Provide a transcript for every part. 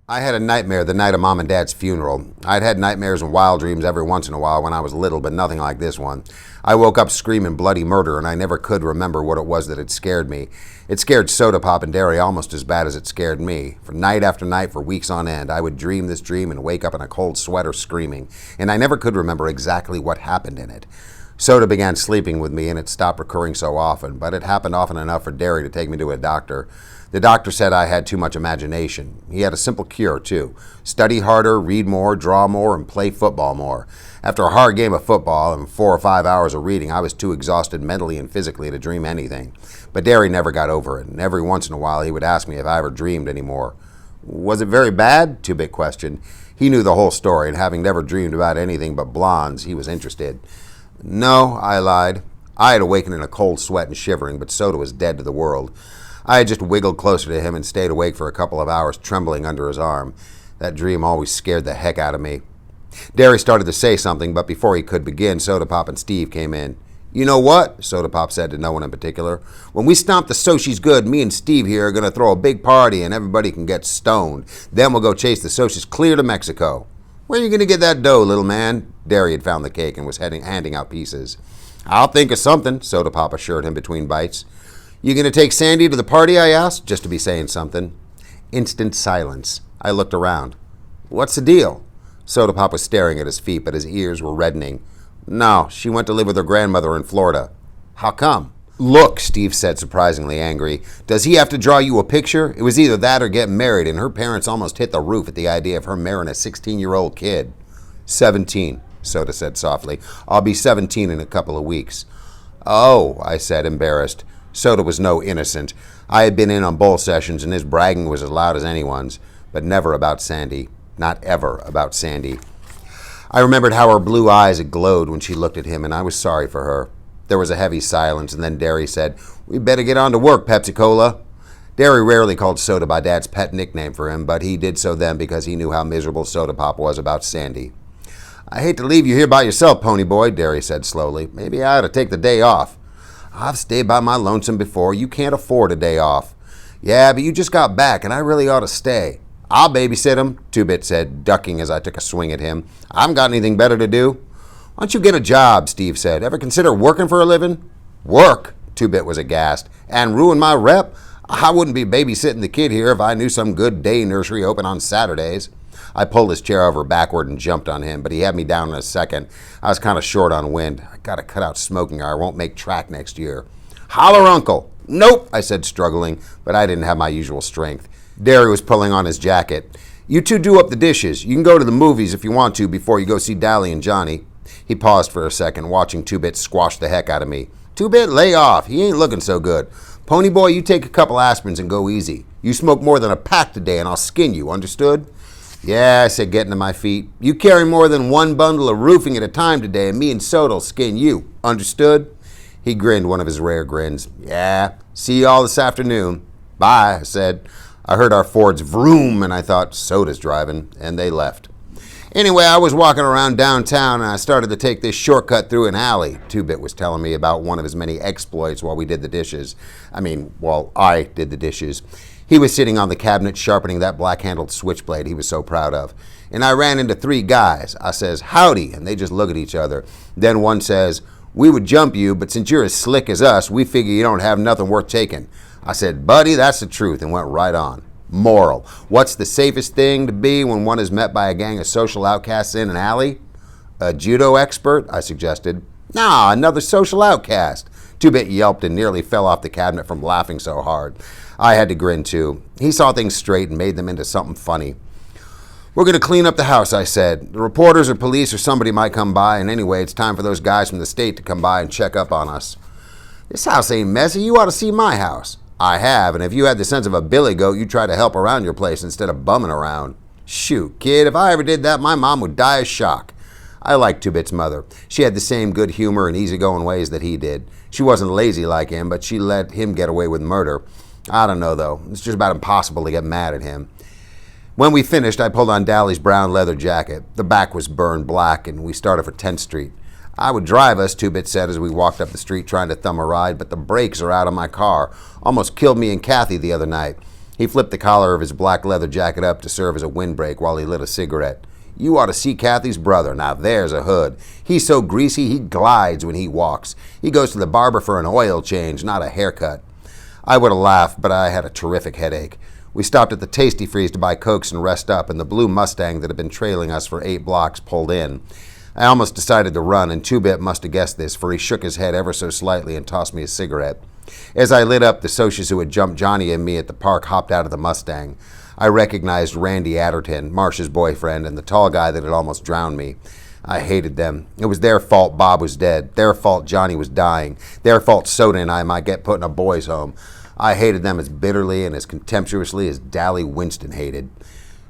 I had a nightmare the night of Mom and Dad's funeral. I'd had nightmares and wild dreams every once in a while when I was little, but nothing like this one. I woke up screaming bloody murder, and I never could remember what it was that had scared me. It scared Soda Pop and Derry almost as bad as it scared me. For night after night, for weeks on end, I would dream this dream and wake up in a cold sweater screaming, and I never could remember exactly what happened in it. Soda began sleeping with me, and it stopped recurring so often, but it happened often enough for Derry to take me to a doctor. The doctor said I had too much imagination. He had a simple cure, too. Study harder, read more, draw more, and play football more. After a hard game of football and 4 or 5 hours of reading, I was too exhausted mentally and physically to dream anything. But Derry never got over it, and every once in a while he would ask me if I ever dreamed anymore. Was it very bad? Two-Bit questioned. He knew the whole story, and having never dreamed about anything but blondes, he was interested. No, I lied. I had awakened in a cold sweat and shivering, but Soda was dead to the world. I had just wiggled closer to him and stayed awake for a couple of hours, trembling under his arm. That dream always scared the heck out of me. Derry started to say something, but before he could begin, Soda Pop and Steve came in. You know what? Soda Pop said to no one in particular. When we stomp the Soshis good, me and Steve here are going to throw a big party and everybody can get stoned. Then we'll go chase the Soshis clear to Mexico. Where are you going to get that dough, little man? Derry had found the cake and was handing out pieces. I'll think of something, Soda Pop assured him between bites. You going to take Sandy to the party, I asked, just to be saying something. Instant silence. I looked around. What's the deal? Soda Pop was staring at his feet, but his ears were reddening. No, she went to live with her grandmother in Florida. How come? Look, Steve said, surprisingly angry. Does he have to draw you a picture? It was either that or get married, and her parents almost hit the roof at the idea of her marrying a 16-year-old kid. 17, Soda said softly. I'll be 17 in a couple of weeks. Oh, I said, embarrassed. Soda was no innocent. I had been in on both sessions, and his bragging was as loud as anyone's, but never about Sandy. Not ever about Sandy. I remembered how her blue eyes had glowed when she looked at him, and I was sorry for her. There was a heavy silence, and then Derry said, We better get on to work, Pepsi-Cola. Derry rarely called Soda by Dad's pet nickname for him, but he did so then because he knew how miserable Soda Pop was about Sandy. I hate to leave you here by yourself, Ponyboy, Derry said slowly. Maybe I ought to take the day off. I've stayed by my lonesome before. You can't afford a day off. Yeah, but you just got back, and I really ought to stay. I'll babysit him, Two-Bit said, ducking as I took a swing at him. I haven't got anything better to do. Why don't you get a job, Steve said. Ever consider working for a living? Work, Two-Bit was aghast. And ruin my rep? I wouldn't be babysitting the kid here if I knew some good day nursery open on Saturdays. I pulled his chair over backward and jumped on him, but he had me down in a second. I was kind of short on wind. I got to cut out smoking or I won't make track next year. Holler, Uncle. Nope, I said, struggling, but I didn't have my usual strength. Derry was pulling on his jacket. You two do up the dishes. You can go to the movies if you want to before you go see Dally and Johnny. He paused for a second, watching Two-Bit squash the heck out of me. Two-Bit, lay off. He ain't looking so good. Ponyboy, you take a couple aspirins and go easy. You smoke more than a pack today and I'll skin you, understood? Yeah, I said, getting to my feet. You carry more than one bundle of roofing at a time today, and me and Soda'll skin you. Understood? He grinned one of his rare grins. Yeah, see you all this afternoon. Bye, I said. I heard our Ford's vroom, and I thought, Soda's driving, and they left. Anyway, I was walking around downtown, and I started to take this shortcut through an alley. Two-Bit was telling me about one of his many exploits while we did the dishes. While I did the dishes. He was sitting on the cabinet sharpening that black-handled switchblade he was so proud of. And I ran into 3 guys. I says, howdy, and they just look at each other. Then one says, we would jump you, but since you're as slick as us, we figure you don't have nothing worth taking. I said, buddy, that's the truth, and went right on. Moral. What's the safest thing to be when one is met by a gang of social outcasts in an alley? A judo expert, I suggested. Nah, another social outcast. Two-Bit yelped and nearly fell off the cabinet from laughing so hard. I had to grin too. He saw things straight and made them into something funny. We're going to clean up the house, I said. The reporters or police or somebody might come by, and anyway, it's time for those guys from the state to come by and check up on us. This house ain't messy. You ought to see my house. I have, and if you had the sense of a billy goat, you'd try to help around your place instead of bumming around. Shoot, kid, if I ever did that, my mom would die of shock. I liked Two-Bit's mother. She had the same good humor and easygoing ways that he did. She wasn't lazy like him, but she let him get away with murder. I don't know, though. It's just about impossible to get mad at him. When we finished, I pulled on Dally's brown leather jacket. The back was burned black, and we started for 10th Street. I would drive us, Two-Bit said as we walked up the street trying to thumb a ride, but the brakes are out of my car. Almost killed me and Kathy the other night. He flipped the collar of his black leather jacket up to serve as a windbreak while he lit a cigarette. You ought to see Kathy's brother. Now there's a hood. He's so greasy he glides when he walks. He goes to the barber for an oil change, not a haircut. I would have laughed, but I had a terrific headache. We stopped at the Tasty Freeze to buy Cokes and rest up, and the blue Mustang that had been trailing us for 8 blocks pulled in. I almost decided to run, and Two-Bit must have guessed this, for he shook his head ever so slightly and tossed me a cigarette. As I lit up, the socias who had jumped Johnny and me at the park hopped out of the Mustang. I recognized Randy Adderton, Marcia's boyfriend, and the tall guy that had almost drowned me. I hated them. It was their fault Bob was dead. Their fault Johnny was dying. Their fault Soda and I might get put in a boys' home. I hated them as bitterly and as contemptuously as Dally Winston hated.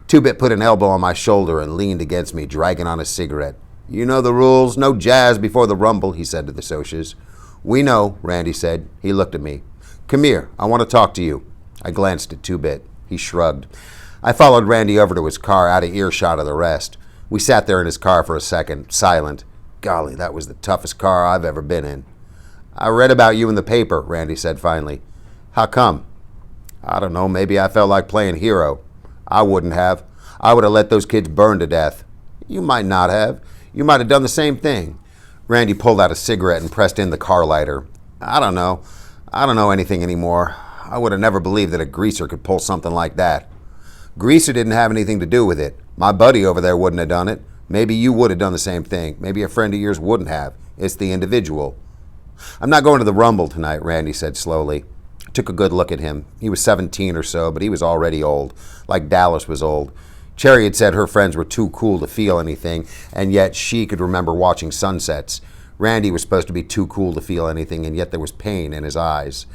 Two-Bit put an elbow on my shoulder and leaned against me, dragging on a cigarette. You know the rules. No jazz before the rumble, he said to the socias. We know, Randy said. He looked at me. Come here. I want to talk to you. I glanced at Two-Bit. He shrugged. I followed Randy over to his car, out of earshot of the rest. We sat there in his car for a second, silent. Golly, that was the toughest car I've ever been in. I read about you in the paper, Randy said finally. How come? I don't know. Maybe I felt like playing hero. I wouldn't have. I would have let those kids burn to death. You might not have. You might have done the same thing. Randy pulled out a cigarette and pressed in the car lighter. I don't know. I don't know anything anymore. I would have never believed that a greaser could pull something like that. Greaser didn't have anything to do with it. My buddy over there wouldn't have done it. Maybe you would have done the same thing. Maybe a friend of yours wouldn't have. It's the individual. I'm not going to the Rumble tonight, Randy said slowly. I took a good look at him. He was 17 or so, but he was already old, like Dallas was old. Cherry had said her friends were too cool to feel anything, and yet she could remember watching sunsets. Randy was supposed to be too cool to feel anything, and yet there was pain in his eyes.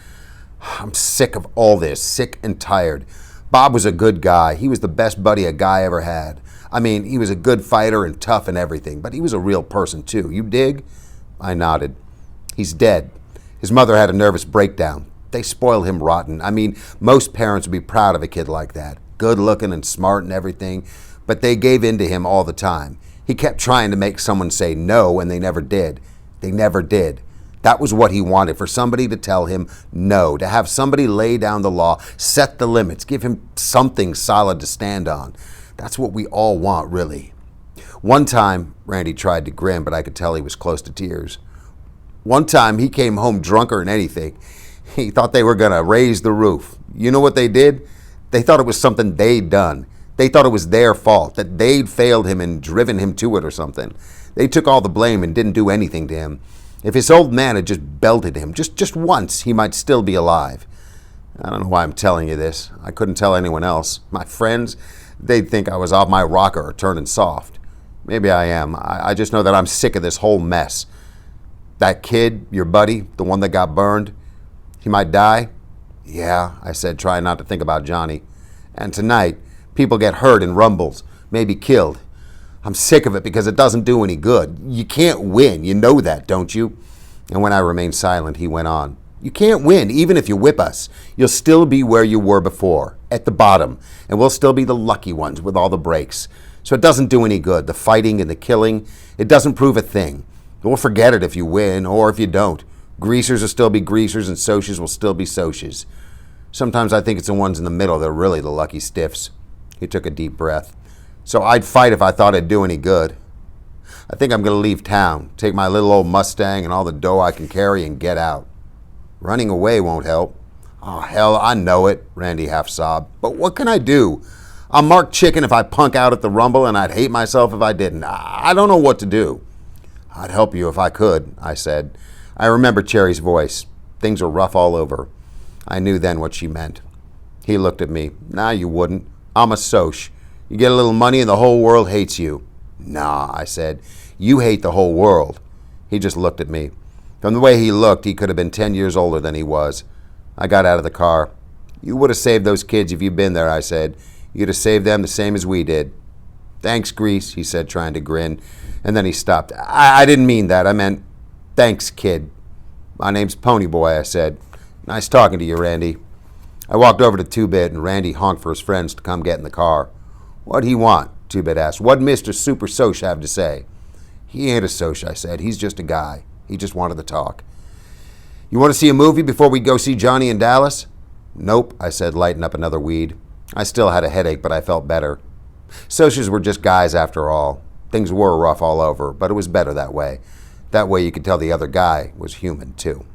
I'm sick of all this, sick and tired. Bob was a good guy. He was the best buddy a guy ever had. I mean, he was a good fighter and tough and everything, but he was a real person too. You dig? I nodded. He's dead. His mother had a nervous breakdown. They spoiled him rotten. I mean, most parents would be proud of a kid like that. Good looking and smart and everything, but they gave in to him all the time. He kept trying to make someone say no, and they never did. They never did. That was what he wanted, for somebody to tell him no, to have somebody lay down the law, set the limits, give him something solid to stand on. That's what we all want, really. One time, Randy tried to grin, but I could tell he was close to tears. One time, he came home drunker than anything. He thought they were going to raise the roof. You know what they did? They thought it was something they'd done. They thought it was their fault, that they'd failed him and driven him to it or something. They took all the blame and didn't do anything to him. If his old man had just belted him, just once, he might still be alive. I don't know why I'm telling you this. I couldn't tell anyone else. My friends, they'd think I was off my rocker or turning soft. Maybe I am. I just know that I'm sick of this whole mess. That kid, your buddy, the one that got burned, he might die? Yeah, I said, trying not to think about Johnny. And tonight, people get hurt in rumbles, maybe killed. I'm sick of it because it doesn't do any good. You can't win. You know that, don't you? And when I remained silent, he went on. You can't win, even if you whip us. You'll still be where you were before, at the bottom, and we'll still be the lucky ones with all the breaks. So it doesn't do any good, the fighting and the killing. It doesn't prove a thing. We'll forget it if you win or if you don't. Greasers will still be greasers and socias will still be socias. Sometimes I think it's the ones in the middle that are really the lucky stiffs. He took a deep breath. So I'd fight if I thought it'd do any good. I think I'm going to leave town, take my little old Mustang and all the dough I can carry and get out. Running away won't help. Oh, hell, I know it, Randy half sobbed. But what can I do? I'm Mark Chicken if I punk out at the Rumble, and I'd hate myself if I didn't. I don't know what to do. I'd help you if I could, I said. I remember Cherry's voice. Things were rough all over. I knew then what she meant. He looked at me. Nah, you wouldn't. I'm a soch. You get a little money and the whole world hates you. Nah, I said. You hate the whole world. He just looked at me. From the way he looked, he could have been 10 years older than he was. I got out of the car. You would have saved those kids if you'd been there, I said. You'd have saved them the same as we did. Thanks, Grease, he said, trying to grin. And then he stopped. I didn't mean that. I meant, thanks, kid. My name's Ponyboy, I said. Nice talking to you, Randy. I walked over to Two-Bit, and Randy honked for his friends to come get in the car. What'd he want? Two-Bit asked. What'd Mr. Super Soch have to say? He ain't a Soch, I said. He's just a guy. He just wanted to talk. You want to see a movie before we go see Johnny in Dallas? Nope, I said, lighting up another weed. I still had a headache, but I felt better. Socias were just guys after all. Things were rough all over, but it was better that way. That way you could tell the other guy was human, too.